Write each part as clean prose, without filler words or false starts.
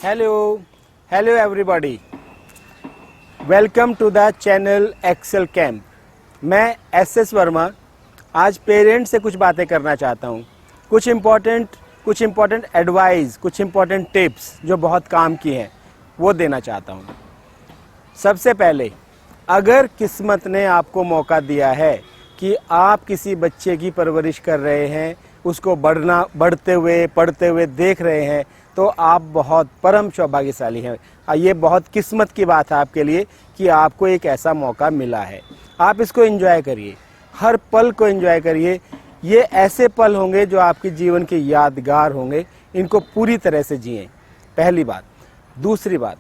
Hello everybody. Welcome to the channel Excel Camp. मैं S Verma आज parents से कुछ बातें करना चाहता हूँ। कुछ इम्पोर्टेंट एडवाइस, कुछ इम्पोर्टेंट टिप्स जो बहुत काम की हैं वो देना चाहता हूँ। सबसे पहले, अगर किस्मत ने आपको मौका दिया है कि आप किसी बच्चे की परवरिश कर रहे हैं, उसको बढ़ते हुए पढ़ते हुए देख रहे हैं, तो आप बहुत परम सौभाग्यशाली हैं। ये बहुत किस्मत की बात है आपके लिए कि आपको एक ऐसा मौका मिला है। आप इसको एंजॉय करिए, हर पल को एंजॉय करिए। ये ऐसे पल होंगे जो आपके जीवन के यादगार होंगे, इनको पूरी तरह से जिएं। पहली बात। दूसरी बात,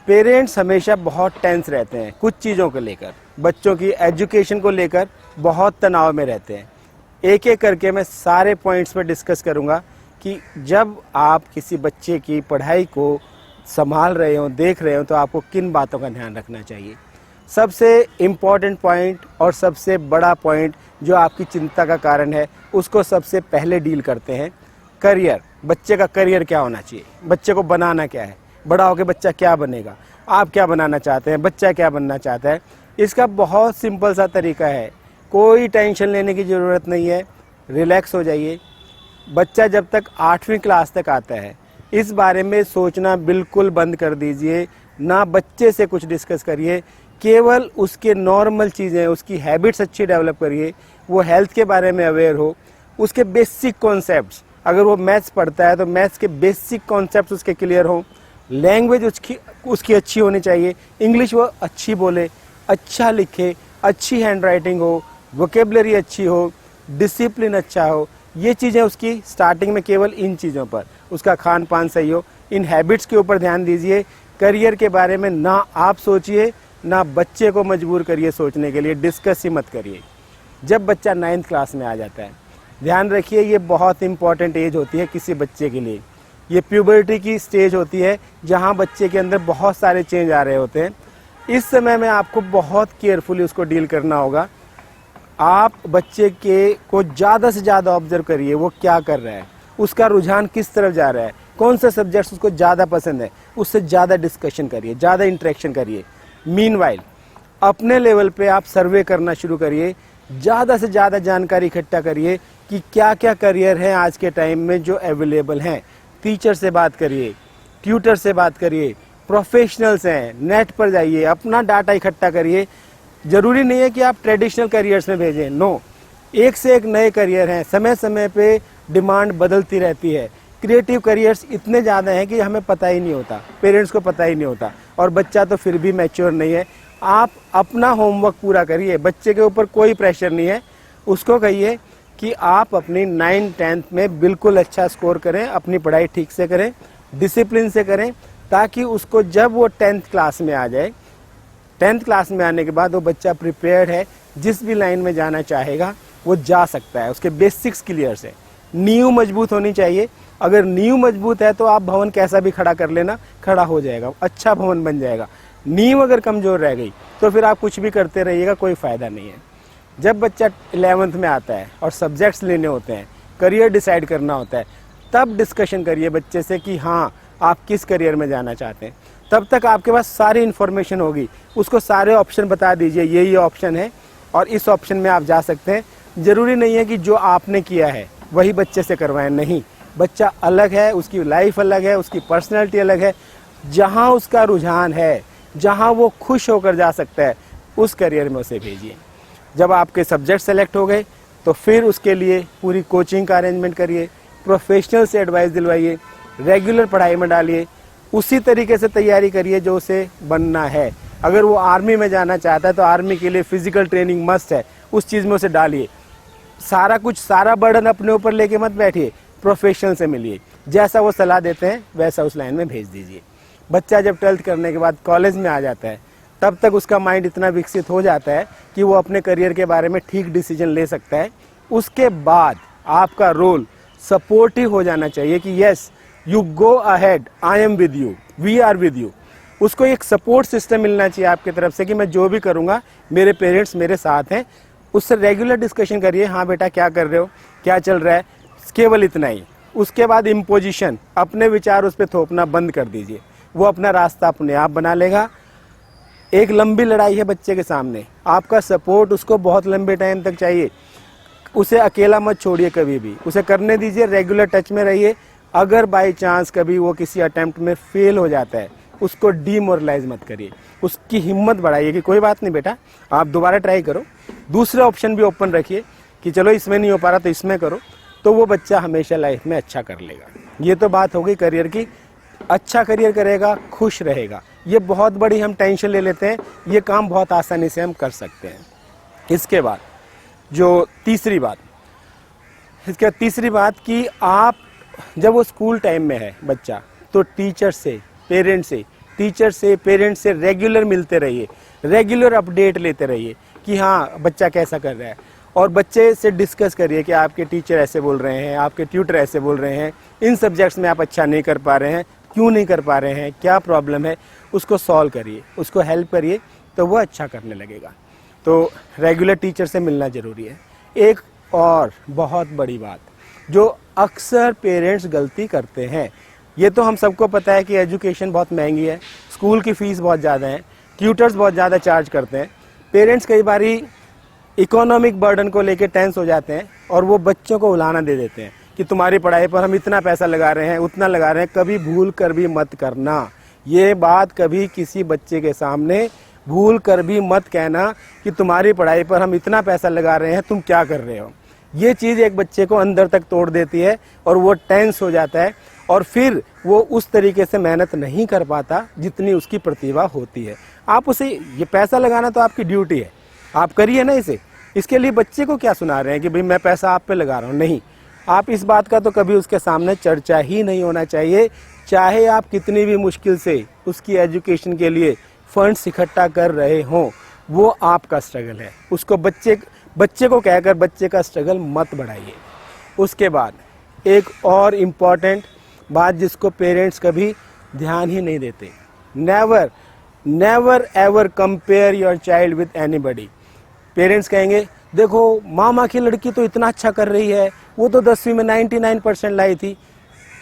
पेरेंट्स हमेशा बहुत टेंस रहते हैं कुछ चीज़ों को लेकर, बच्चों की एजुकेशन को लेकर बहुत तनाव में रहते हैं। एक एक करके मैं सारे पॉइंट्स पर डिस्कस करूंगा कि जब आप किसी बच्चे की पढ़ाई को संभाल रहे हो, देख रहे हो, तो आपको किन बातों का ध्यान रखना चाहिए। सबसे इम्पॉर्टेंट पॉइंट और सबसे बड़ा पॉइंट जो आपकी चिंता का कारण है, उसको सबसे पहले डील करते हैं। करियर। बच्चे का करियर क्या होना चाहिए, बच्चे को बनाना क्या है, बड़ा होकर बच्चा क्या बनेगा, आप क्या बनाना चाहते हैं, बच्चा क्या बनना चाहता है। इसका बहुत सिंपल सा तरीका है, कोई टेंशन लेने की ज़रूरत नहीं है, रिलैक्स हो जाइए। बच्चा जब तक 8वीं क्लास तक आता है, इस बारे में सोचना बिल्कुल बंद कर दीजिए। ना बच्चे से कुछ डिस्कस करिए, केवल उसके नॉर्मल चीज़ें, उसकी हैबिट्स अच्छी डेवलप करिए। वो हेल्थ के बारे में अवेयर हो, उसके बेसिक कॉन्सेप्ट्स, अगर वो मैथ्स पढ़ता है तो मैथ्स के बेसिक कॉन्सेप्ट्स उसके क्लियर हो। लैंग्वेज उसकी अच्छी होनी चाहिए, इंग्लिश वो अच्छी बोले, अच्छा लिखे, अच्छी हैंड राइटिंग हो, वोकेबलरी अच्छी हो, डिसिप्लिन अच्छा हो। ये चीज़ें उसकी स्टार्टिंग में, केवल इन चीज़ों पर, उसका खान पान सही हो, इन हैबिट्स के ऊपर ध्यान दीजिए। करियर के बारे में ना आप सोचिए, ना बच्चे को मजबूर करिए सोचने के लिए, डिस्कस ही मत करिए। जब बच्चा 9th क्लास में आ जाता है, ध्यान रखिए ये बहुत इंपॉर्टेंट एज होती है किसी बच्चे के लिए। ये प्यूबर्टी की स्टेज होती है जहाँ बच्चे के अंदर बहुत सारे चेंज आ रहे होते हैं। इस समय में आपको बहुत केयरफुली उसको डील करना होगा। आप बच्चे को ज़्यादा से ज़्यादा ऑब्जर्व करिए, वो क्या कर रहा है, उसका रुझान किस तरफ जा रहा है, कौन से सब्जेक्ट्स उसको ज़्यादा पसंद है, उससे ज़्यादा डिस्कशन करिए, ज़्यादा इंटरेक्शन करिए। मीनवाइल अपने लेवल पे आप सर्वे करना शुरू करिए, ज़्यादा से ज़्यादा जानकारी इकट्ठा करिए कि क्या क्या करियर हैं आज के टाइम में जो अवेलेबल हैं। टीचर से बात करिए, ट्यूटर से बात करिए, प्रोफेशनल्स हैं, नेट पर जाइए, अपना डाटा इकट्ठा करिए। ज़रूरी नहीं है कि आप ट्रेडिशनल करियर्स में भेजें, नो, एक से एक नए करियर हैं, समय समय पे डिमांड बदलती रहती है। क्रिएटिव करियर्स इतने ज़्यादा हैं कि हमें पता ही नहीं होता, पेरेंट्स को पता ही नहीं होता, और बच्चा तो फिर भी मैच्योर नहीं है। आप अपना होमवर्क पूरा करिए, बच्चे के ऊपर कोई प्रेशर नहीं है। उसको कहिए कि आप अपनी 9th 10th में बिल्कुल अच्छा स्कोर करें, अपनी पढ़ाई ठीक से करें, डिसिप्लिन से करें, ताकि उसको जब वो 10th क्लास में आ जाए, 10th क्लास में आने के बाद वो बच्चा प्रिपेयर्ड है, जिस भी लाइन में जाना चाहेगा वो जा सकता है, उसके बेसिक्स क्लियर से। नींव मजबूत होनी चाहिए। अगर नींव मजबूत है तो आप भवन कैसा भी खड़ा कर लेना, खड़ा हो जाएगा, अच्छा भवन बन जाएगा। नींव अगर कमज़ोर रह गई तो फिर आप कुछ भी करते रहिएगा, कोई फ़ायदा नहीं है। जब बच्चा 11th में आता है और सब्जेक्ट्स लेने होते हैं, करियर डिसाइड करना होता है, तब डिस्कशन करिए बच्चे से कि हाँ आप किस करियर में जाना चाहते हैं। तब तक आपके पास सारी इन्फॉर्मेशन होगी, उसको सारे ऑप्शन बता दीजिए, ये ऑप्शन है और इस ऑप्शन में आप जा सकते हैं। ज़रूरी नहीं है कि जो आपने किया है वही बच्चे से करवाएं, नहीं, बच्चा अलग है, उसकी लाइफ अलग है, उसकी पर्सनैलिटी अलग है। जहाँ उसका रुझान है, जहाँ वो खुश होकर जा सकता है, उस करियर में उसे भेजिए। जब आपके सब्जेक्ट सेलेक्ट हो गए तो फिर उसके लिए पूरी कोचिंग का अरेंजमेंट करिए, प्रोफेशनल से एडवाइस दिलवाइए, रेगुलर पढ़ाई में डालिए, उसी तरीके से तैयारी करिए जो उसे बनना है। अगर वो आर्मी में जाना चाहता है तो आर्मी के लिए फिजिकल ट्रेनिंग मस्ट है, उस चीज़ में उसे डालिए। सारा बर्डन अपने ऊपर लेके मत बैठिए, प्रोफेशनल से मिलिए, जैसा वो सलाह देते हैं वैसा उस लाइन में भेज दीजिए। बच्चा जब 12th करने के बाद कॉलेज में आ जाता है, तब तक उसका माइंड इतना विकसित हो जाता है कि वो अपने करियर के बारे में ठीक डिसीजन ले सकता है। उसके बाद आपका रोल सपोर्टिव हो जाना चाहिए कि yes you go ahead, I am with you, we are with you. उसको एक सपोर्ट सिस्टम मिलना चाहिए आपकी तरफ से कि मैं जो भी करूँगा मेरे पेरेंट्स मेरे साथ हैं। उससे रेगुलर डिस्कशन करिए, हाँ बेटा क्या कर रहे हो, क्या चल रहा है, केवल इतना ही। उसके बाद इम्पोजिशन, अपने विचार उस पर थोपना बंद कर दीजिए, वो अपना रास्ता अपने आप बना लेगा। एक लंबी लड़ाई है बच्चे के सामने, आपका सपोर्ट उसको बहुत लंबे टाइम तक चाहिए। उसे अकेला मत छोड़िए कभी भी, उसे करने दीजिए, रेगुलर टच में रहिए। अगर बाई चांस कभी वो किसी अटेम्प्ट में फेल हो जाता है, उसको डीमोरलाइज मत करिए, उसकी हिम्मत बढ़ाइए कि कोई बात नहीं बेटा, आप दोबारा ट्राई करो। दूसरा ऑप्शन भी ओपन रखिए कि चलो इसमें नहीं हो पा रहा तो इसमें करो, तो वो बच्चा हमेशा लाइफ में अच्छा कर लेगा। ये तो बात हो गई करियर की। अच्छा करियर करेगा, खुश रहेगा, ये बहुत बड़ी हम टेंशन ले लेते हैं, ये काम बहुत आसानी से हम कर सकते हैं। इसके बाद जो तीसरी बात कि आप जब वो स्कूल टाइम में है बच्चा, तो टीचर से पेरेंट्स से रेगुलर मिलते रहिए, रेगुलर अपडेट लेते रहिए कि हाँ बच्चा कैसा कर रहा है, और बच्चे से डिस्कस करिए कि आपके टीचर ऐसे बोल रहे हैं, आपके ट्यूटर ऐसे बोल रहे हैं, इन सब्जेक्ट्स में आप अच्छा नहीं कर पा रहे हैं, क्यों नहीं कर पा रहे हैं, क्या प्रॉब्लम है, उसको सॉल्व करिए, उसको हेल्प करिए, तो वो अच्छा करने लगेगा। तो रेगुलर टीचर से मिलना ज़रूरी है। एक और बहुत बड़ी बात जो अक्सर पेरेंट्स गलती करते हैं, ये तो हम सबको पता है कि एजुकेशन बहुत महंगी है, स्कूल की फ़ीस बहुत ज़्यादा है, ट्यूटर्स बहुत ज़्यादा चार्ज करते हैं। पेरेंट्स कई बारी इकोनॉमिक बर्डन को लेके टेंस हो जाते हैं और वो बच्चों को उलाहना दे देते हैं कि तुम्हारी पढ़ाई पर हम इतना पैसा लगा रहे हैं, उतना लगा रहे हैं। कभी भूल कर भी मत करना, ये बात कभी किसी बच्चे के सामने भूल कर भी मत कहना कि तुम्हारी पढ़ाई पर हम इतना पैसा लगा रहे हैं, तुम क्या कर रहे हो। ये चीज़ एक बच्चे को अंदर तक तोड़ देती है और वो टेंस हो जाता है, और फिर वो उस तरीके से मेहनत नहीं कर पाता जितनी उसकी प्रतिभा होती है। आप उसे, ये पैसा लगाना तो आपकी ड्यूटी है, आप करिए ना इसे। इसके लिए बच्चे को क्या सुना रहे हैं कि भाई मैं पैसा आप पे लगा रहा हूँ, नहीं। आप इस बात का तो कभी उसके सामने चर्चा ही नहीं होना चाहिए। चाहे आप कितनी भी मुश्किल से उसकी एजुकेशन के लिए फंड्स इकट्ठा कर रहे हों, वो आपका स्ट्रगल है। उसको बच्चे को कहकर बच्चे का स्ट्रगल मत बढ़ाइए। उसके बाद एक और इम्पॉर्टेंट बात जिसको पेरेंट्स कभी ध्यान ही नहीं देते, never ever compare your child with anybody. Parents कहेंगे देखो मामा की लड़की तो इतना अच्छा कर रही है, वो तो 10वीं में 99% लाई थी।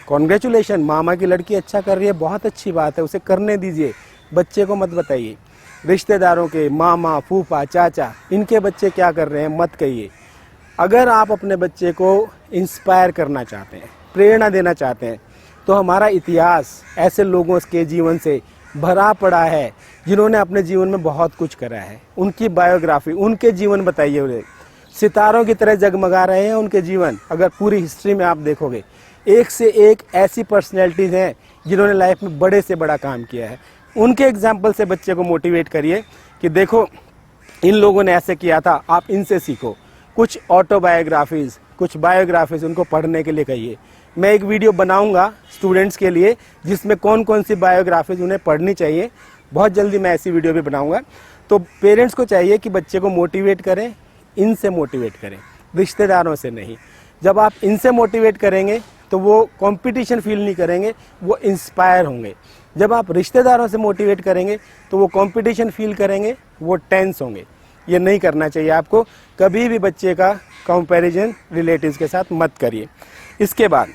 कॉन्ग्रेचुलेशन, मामा की लड़की अच्छा कर रही है, बहुत अच्छी बात है, उसे करने दीजिए, बच्चे को मत बताइए। रिश्तेदारों के मामा, फूफा, चाचा, इनके बच्चे क्या कर रहे हैं मत कहिए। अगर आप अपने बच्चे को इंस्पायर करना चाहते हैं, प्रेरणा देना चाहते हैं, तो हमारा इतिहास ऐसे लोगों के जीवन से भरा पड़ा है जिन्होंने अपने जीवन में बहुत कुछ करा है। उनकी बायोग्राफी, उनके जीवन बताइए उन्हें। सितारों की तरह जगमगा रहे हैं उनके जीवन। अगर पूरी हिस्ट्री में आप देखोगे, एक से एक ऐसी पर्सनैलिटीज़ हैं जिन्होंने लाइफ में बड़े से बड़ा काम किया है। उनके एग्जाम्पल से बच्चे को मोटिवेट करिए कि देखो इन लोगों ने ऐसे किया था, आप इनसे सीखो। कुछ ऑटोबायोग्राफीज़, कुछ बायोग्राफीज़ उनको पढ़ने के लिए कहिए। मैं एक वीडियो बनाऊंगा स्टूडेंट्स के लिए जिसमें कौन कौन सी बायोग्राफीज़ उन्हें पढ़नी चाहिए। बहुत जल्दी मैं ऐसी वीडियो भी बनाऊंगा। तो पेरेंट्स को चाहिए कि बच्चे को मोटिवेट करें, इनसे मोटिवेट करें, रिश्तेदारों से नहीं। जब आप इनसे मोटिवेट करेंगे तो वो कंपटीशन फील नहीं करेंगे, वो इंस्पायर होंगे। जब आप रिश्तेदारों से मोटिवेट करेंगे तो वो कंपटीशन फील करेंगे, वो टेंस होंगे। ये नहीं करना चाहिए आपको। कभी भी बच्चे का कंपैरिजन रिलेटिव्स के साथ मत करिए। इसके बाद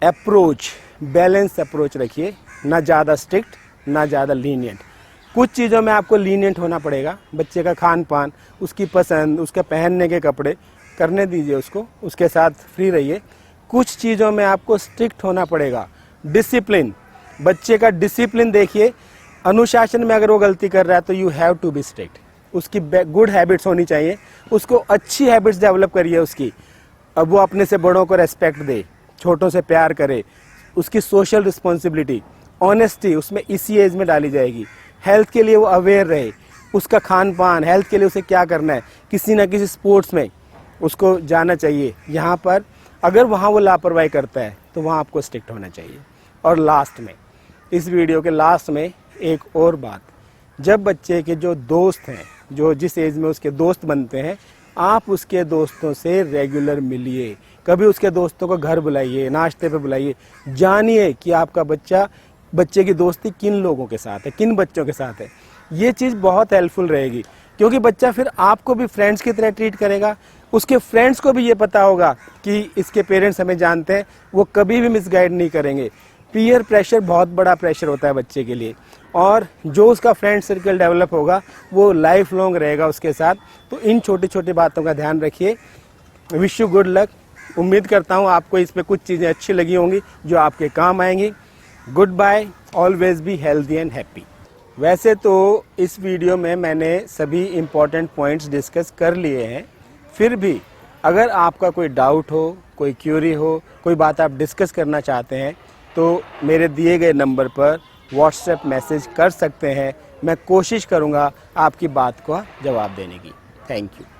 अप्रोच, बैलेंस अप्रोच रखिए, ना ज़्यादा स्ट्रिक्ट ना ज़्यादा लीनियंट। कुछ चीज़ों में आपको लीनियंट होना पड़ेगा। बच्चे का खान पान, उसकी पसंद, उसके पहनने के कपड़े करने दीजिए उसको, उसके साथ फ्री रहिए। कुछ चीज़ों में आपको स्ट्रिक्ट होना पड़ेगा। डिसिप्लिन, बच्चे का डिसिप्लिन देखिए। अनुशासन में अगर वो गलती कर रहा है तो you have to be strict. उसकी गुड हैबिट्स होनी चाहिए, उसको अच्छी हैबिट्स डेवलप करिए उसकी। अब वो अपने से बड़ों को रेस्पेक्ट दे, छोटों से प्यार करे, उसकी सोशल रिस्पॉन्सिबिलिटी, ऑनेस्टी उसमें इसी एज में डाली जाएगी। हेल्थ के लिए वो अवेयर रहे, उसका खान पान, हेल्थ के लिए उसे क्या करना है, किसी ना किसी स्पोर्ट्स में उसको जाना चाहिए। यहाँ पर अगर वहाँ वो लापरवाही करता है तो वहाँ आपको स्ट्रिक्ट होना चाहिए। और लास्ट में, इस वीडियो के लास्ट में एक और बात, जब बच्चे के जो दोस्त हैं, जो जिस एज में उसके दोस्त बनते हैं, आप उसके दोस्तों से रेगुलर मिलिए। कभी उसके दोस्तों को घर बुलाइए, नाश्ते पे बुलाइए, जानिए कि आपका बच्चे की दोस्ती किन लोगों के साथ है, किन बच्चों के साथ है। ये चीज़ बहुत हेल्पफुल रहेगी, क्योंकि बच्चा फिर आपको भी फ्रेंड्स की तरह ट्रीट करेगा, उसके फ्रेंड्स को भी ये पता होगा कि इसके पेरेंट्स हमें जानते हैं, वो कभी भी मिसगाइड नहीं करेंगे। पीयर प्रेशर बहुत बड़ा प्रेशर होता है बच्चे के लिए, और जो उसका फ्रेंड सर्कल डेवलप होगा वो लाइफ लॉन्ग रहेगा उसके साथ। तो इन छोटी छोटी बातों का ध्यान रखिए। Wish you good luck. उम्मीद करता हूँ आपको इसमें कुछ चीज़ें अच्छी लगी होंगी जो आपके काम आएंगी। Goodbye, always be healthy and happy. वैसे तो इस वीडियो में मैंने सभी इम्पॉर्टेंट पॉइंट्स डिस्कस कर लिए हैं, फिर भी अगर आपका कोई डाउट हो, कोई क्यूरी हो, कोई बात आप डिस्कस करना चाहते हैं तो मेरे दिए गए नंबर पर व्हाट्सएप मैसेज कर सकते हैं। मैं कोशिश करूँगा आपकी बात का जवाब देने की। Thank you.